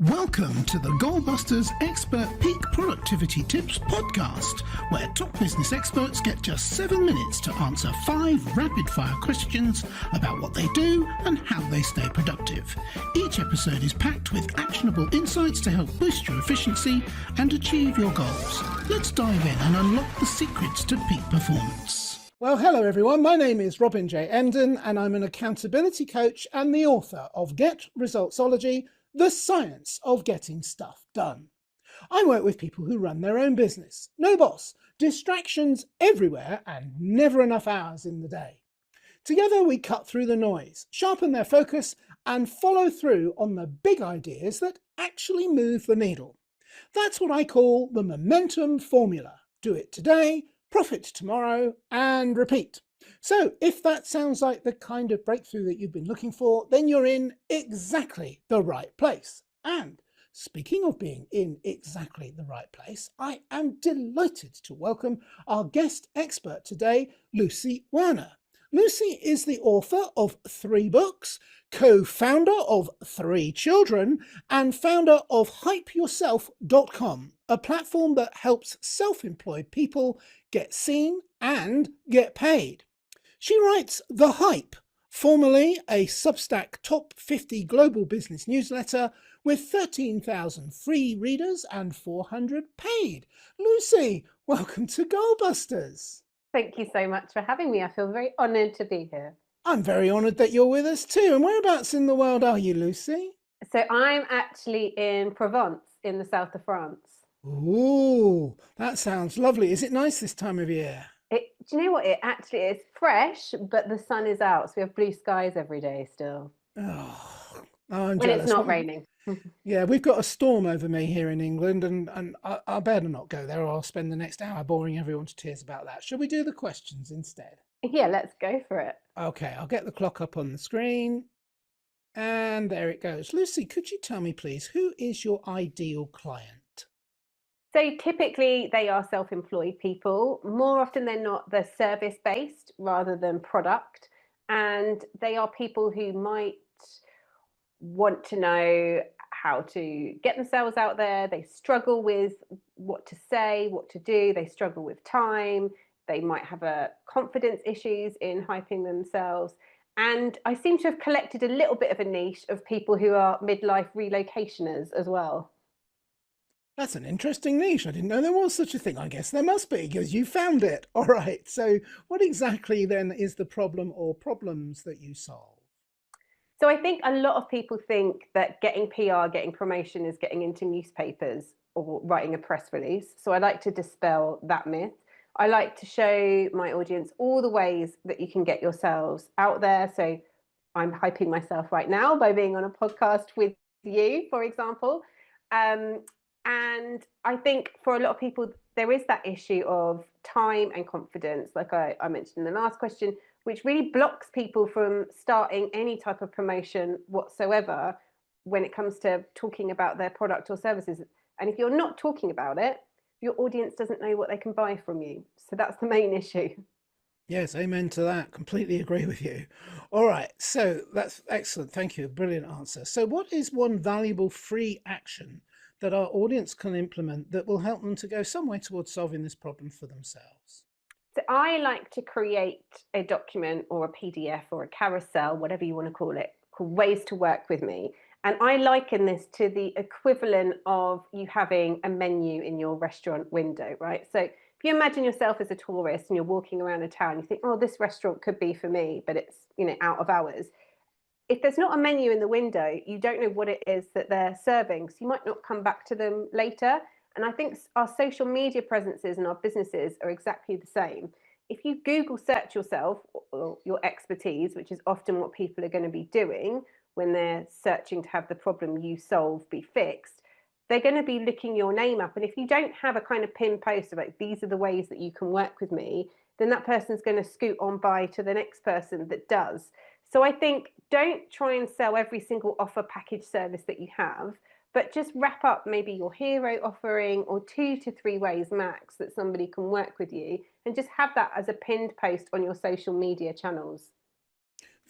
Welcome to the Goalbusters Expert Peak Productivity Tips podcast, where top business experts get just 7 minutes to answer 5 rapid-fire questions about what they do and how they stay productive. Each episode is packed with actionable insights to help boost your efficiency and achieve your goals. Let's dive in and unlock the secrets to peak performance. Well, hello everyone. My name is Robin J. Emden and I'm an accountability coach and the author of Get Resultsology, The Science of Getting Stuff Done. I work with people who run their own business. No boss, distractions everywhere and never enough hours in the day. Together we cut through the noise, sharpen their focus and follow through on the big ideas that actually move the needle. That's what I call the momentum formula. Do it today, profit tomorrow and repeat. So if that sounds like the kind of breakthrough that you've been looking for, then you're in exactly the right place. And speaking of being in exactly the right place, I am delighted to welcome our guest expert today, Lucy Werner. Lucy is the author of 3 books, co-founder of 3 children, and founder of hypeyourself.com, a platform that helps self-employed people get seen and get paid. She writes The Hype, formerly a Substack top 50 global business newsletter with 13,000 free readers and 400 paid. Lucy, welcome to Goalbusters. Thank you so much for having me. I feel very honoured to be here. I'm very honoured that you're with us too. And whereabouts in the world are you, Lucy? So I'm actually in Provence in the south of France. Ooh, that sounds lovely. Is it nice this time of year? Do you know what? It actually is fresh, but the sun is out. So we have blue skies every day still. Oh, I'm when jealous. It's not raining. Yeah, we've got a storm over me here in England and I better not go there or I'll spend the next hour boring everyone to tears about that. Shall we do the questions instead? Yeah, let's go for it. Okay, I'll get the clock up on the screen. And there it goes. Lucy, could you tell me, please, who is your ideal client? So typically they are self-employed people. More often than not, they're service-based rather than product. And they are people who might want to know how to get themselves out there. They struggle with what to say, what to do. They struggle with time. They might have confidence issues in hyping themselves. And I seem to have collected a little bit of a niche of people who are midlife relocationers as well. That's an interesting niche. I didn't know there was such a thing. I guess there must be because you found it. All right. So what exactly then is the problem or problems that you solve? So I think a lot of people think that getting PR, getting promotion is getting into newspapers or writing a press release. So I like to dispel that myth. I like to show my audience all the ways that you can get yourselves out there. So I'm hyping myself right now by being on a podcast with you, for example. And I think for a lot of people, there is that issue of time and confidence, like I mentioned in the last question, which really blocks people from starting any type of promotion whatsoever when it comes to talking about their product or services. And if you're not talking about it, your audience doesn't know what they can buy from you. So that's the main issue. Yes, amen to that. Completely agree with you. All right, so that's excellent. Thank you. Brilliant answer. So what is one valuable free action that our audience can implement that will help them to go some way towards solving this problem for themselves? So I like to create a document or a PDF or a carousel, whatever you want to call it, called Ways to Work with Me. And I liken this to the equivalent of you having a menu in your restaurant window, right? So if you imagine yourself as a tourist and you're walking around a town, you think, oh, this restaurant could be for me, but it's, out of hours. If there's not a menu in the window, you don't know what it is that they're serving. So you might not come back to them later. And I think our social media presences and our businesses are exactly the same. If you Google search yourself or your expertise, which is often what people are going to be doing when they're searching to have the problem you solve be fixed, they're going to be looking your name up. And if you don't have a kind of pin post about these are the ways that you can work with me, then that person's going to scoot on by to the next person that does. So I think don't try and sell every single offer, package, service that you have, but just wrap up maybe your hero offering or 2 to 3 ways max that somebody can work with you and just have that as a pinned post on your social media channels.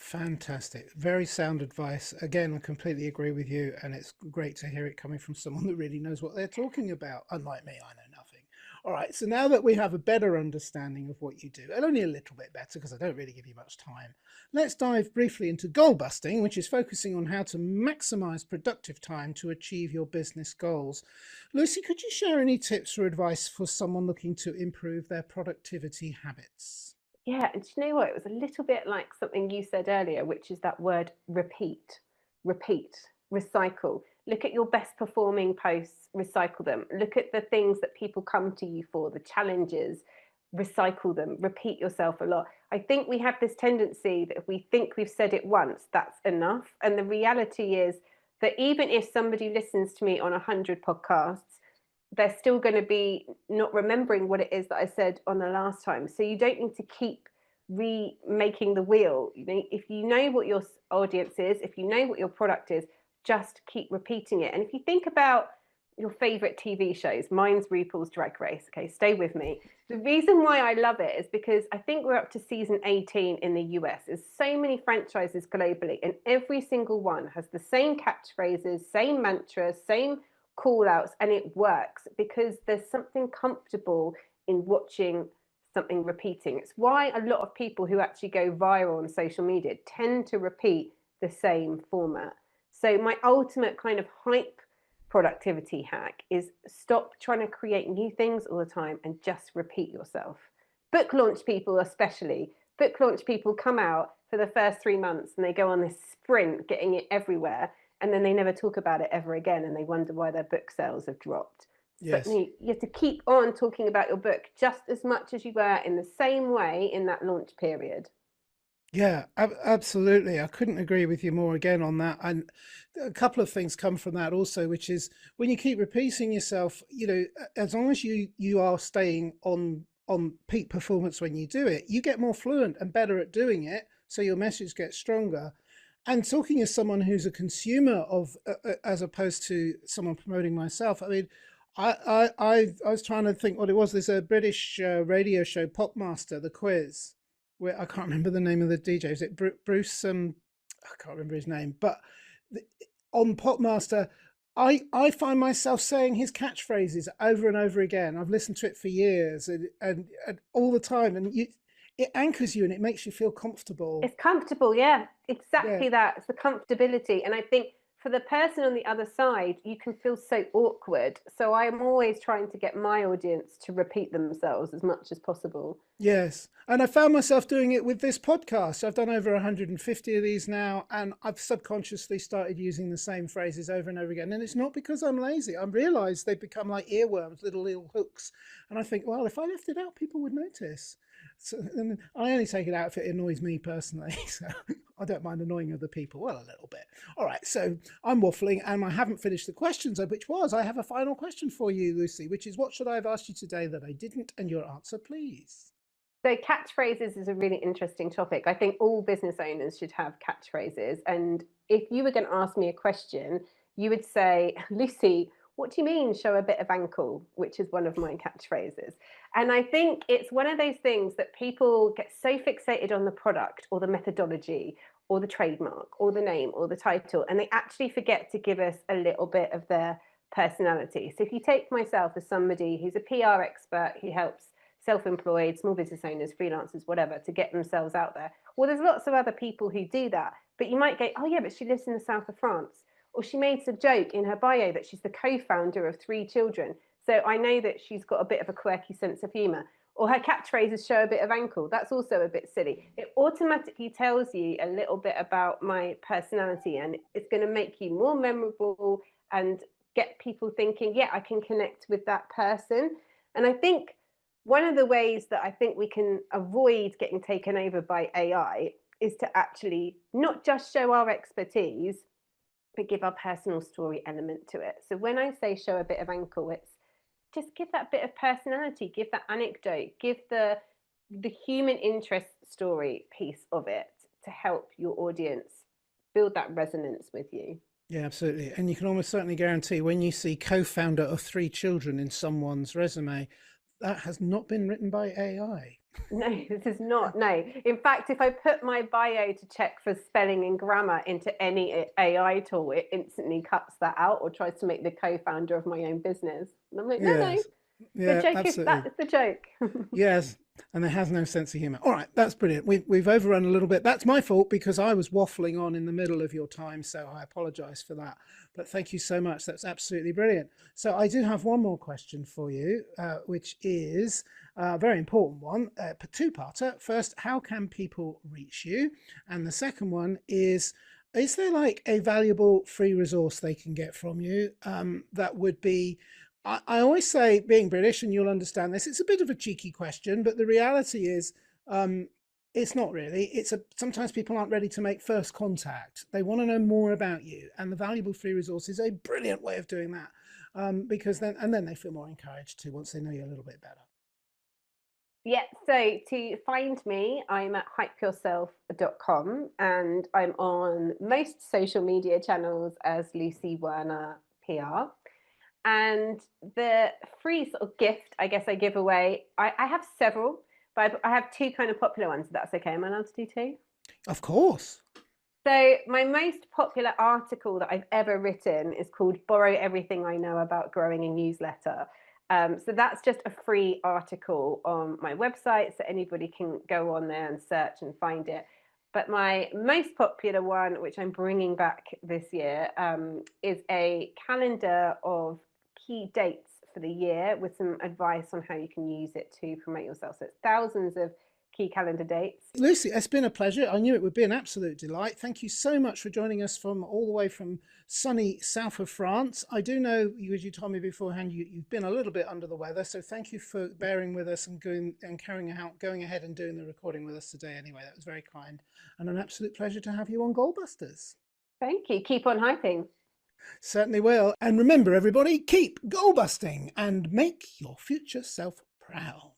Fantastic. Very sound advice. Again, I completely agree with you, and it's great to hear it coming from someone that really knows what they're talking about. Unlike me, I know nothing. All right, so now that we have a better understanding of what you do, and only a little bit better because I don't really give you much time, let's dive briefly into goal busting, which is focusing on how to maximize productive time to achieve your business goals. Lucy, could you share any tips or advice for someone looking to improve their productivity habits? Yeah, and do you know what? It was a little bit like something you said earlier, which is that word repeat, repeat, recycle. Look at your best performing posts, recycle them. Look at the things that people come to you for, the challenges, recycle them, repeat yourself a lot. I think we have this tendency that if we think we've said it once, that's enough. And the reality is that even if somebody listens to me on 100 podcasts, they're still going to be not remembering what it is that I said on the last time. So you don't need to keep remaking the wheel. You know, if you know what your audience is, if you know what your product is, just keep repeating it. And if you think about your favorite TV shows, mine's RuPaul's Drag Race. Okay, stay with me. The reason why I love it is because I think we're up to season 18 in the US. There's so many franchises globally, and every single one has the same catchphrases, same mantras, same call outs, and it works because there's something comfortable in watching something repeating. It's why a lot of people who actually go viral on social media tend to repeat the same format. So my ultimate kind of hype productivity hack is stop trying to create new things all the time and just repeat yourself. Book launch people especially, book launch people come out for the first 3 months and they go on this sprint getting it everywhere, and then they never talk about it ever again, and they wonder why their book sales have dropped. Yes. But you have to keep on talking about your book just as much as you were in the same way in that launch period. Yeah, absolutely. I couldn't agree with you more again on that. And a couple of things come from that also, which is when you keep repeating yourself, you know, as long as you are staying on peak performance when you do it, you get more fluent and better at doing it, so your message gets stronger. And talking as someone who's a consumer of, as opposed to someone promoting myself, I mean, I was trying to think what it was. There's a British radio show, Popmaster, the quiz, where I can't remember the name of the DJ. Is it Bruce? I can't remember his name. But on Popmaster, I find myself saying his catchphrases over and over again. I've listened to it for years and all the time, and it anchors you and it makes you feel comfortable. It's comfortable, yeah, exactly Yeah. that. It's the comfortability. And I think for the person on the other side, you can feel so awkward. So I'm always trying to get my audience to repeat themselves as much as possible. Yes. And I found myself doing it with this podcast. I've done over 150 of these now, and I've subconsciously started using the same phrases over and over again. And it's not because I'm lazy. I realize they've become like earworms, little hooks. And I think, well, if I left it out, people would notice. So, and I only take it out if it annoys me personally. So I don't mind annoying other people. Well, a little bit. All right. So I'm waffling and I haven't finished the questions, which was, I have a final question for you, Lucy, which is, what should I have asked you today that I didn't? And your answer, please. So catchphrases is a really interesting topic. I think all business owners should have catchphrases. And if you were going to ask me a question, you would say, Lucy, what do you mean show a bit of ankle, which is one of my catchphrases. And I think it's one of those things that people get so fixated on the product or the methodology or the trademark or the name or the title, and they actually forget to give us a little bit of their personality. So if you take myself as somebody who's a PR expert who helps self-employed, small business owners, freelancers, whatever, to get themselves out there. Well, there's lots of other people who do that, but you might go, oh yeah, but she lives in the south of France. Or she made a joke in her bio that she's the co-founder of 3 children. So I know that she's got a bit of a quirky sense of humor. Or her catchphrases show a bit of ankle. That's also a bit silly. It automatically tells you a little bit about my personality, and it's going to make you more memorable and get people thinking, yeah, I can connect with that person. And I think one of the ways that I think we can avoid getting taken over by AI is to actually not just show our expertise, but give our personal story element to it. So when I say show a bit of ankle, it's just give that bit of personality, give that anecdote, give the human interest story piece of it to help your audience build that resonance with you. Yeah, absolutely. And you can almost certainly guarantee when you see co-founder of 3 children in someone's resume, that has not been written by AI. No, this is not. No. In fact, if I put my bio to check for spelling and grammar into any AI tool, it instantly cuts that out or tries to make the co-founder of my own business. And I'm like, no, Yes. no. Yeah, The joke absolutely. is that is the joke. Yes, and it has no sense of humour. All right, that's brilliant. We've overrun a little bit. That's my fault because I was waffling on in the middle of your time, so I apologise for that. But thank you so much. That's absolutely brilliant. So I do have one more question for you, which is a very important one, a two-parter. First, how can people reach you? And the second one is there like a valuable free resource they can get from you that would be... I always say, being British, and you'll understand this, it's a bit of a cheeky question, but the reality is it's not really. Sometimes people aren't ready to make first contact. They want to know more about you, and the valuable free resource is a brilliant way of doing that because then they feel more encouraged to once they know you a little bit better. Yeah, so to find me, I'm at hypeyourself.com and I'm on most social media channels as Lucy Werner PR. And the free sort of gift, I guess I give away, I have several, but I have two kind of popular ones, if that's okay. Am I allowed to do two? Of course. So my most popular article that I've ever written is called Borrow Everything I Know About Growing a Newsletter. So that's just a free article on my website, so anybody can go on there and search and find it. But my most popular one, which I'm bringing back this year, is a calendar of key dates for the year with some advice on how you can use it to promote yourself. So it's thousands of key calendar dates. Lucy, it's been a pleasure. I knew it would be an absolute delight. Thank you so much for joining us from all the way from sunny south of France. I do know, as you told me beforehand, you've been a little bit under the weather, so thank you for bearing with us and going ahead and doing the recording with us today anyway. That was very kind and an absolute pleasure to have you on Goalbusters. Thank you. Keep on hyping. Certainly will. And remember, everybody, keep goal busting and make your future self proud.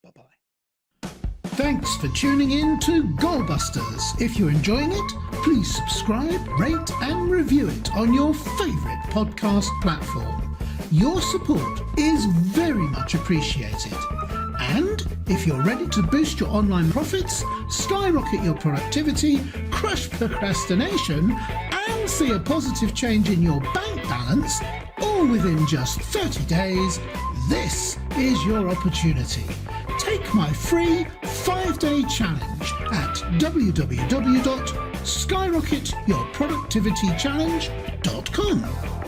Bye-bye. Thanks for tuning in to Goalbusters. If you're enjoying it, please subscribe, rate and review it on your favourite podcast platform. Your support is very much appreciated. And if you're ready to boost your online profits, skyrocket your productivity, crush procrastination, and see a positive change in your bank balance, all within just 30 days, this is your opportunity. Take my free 5-day challenge at www.skyrocketyourproductivitychallenge.com.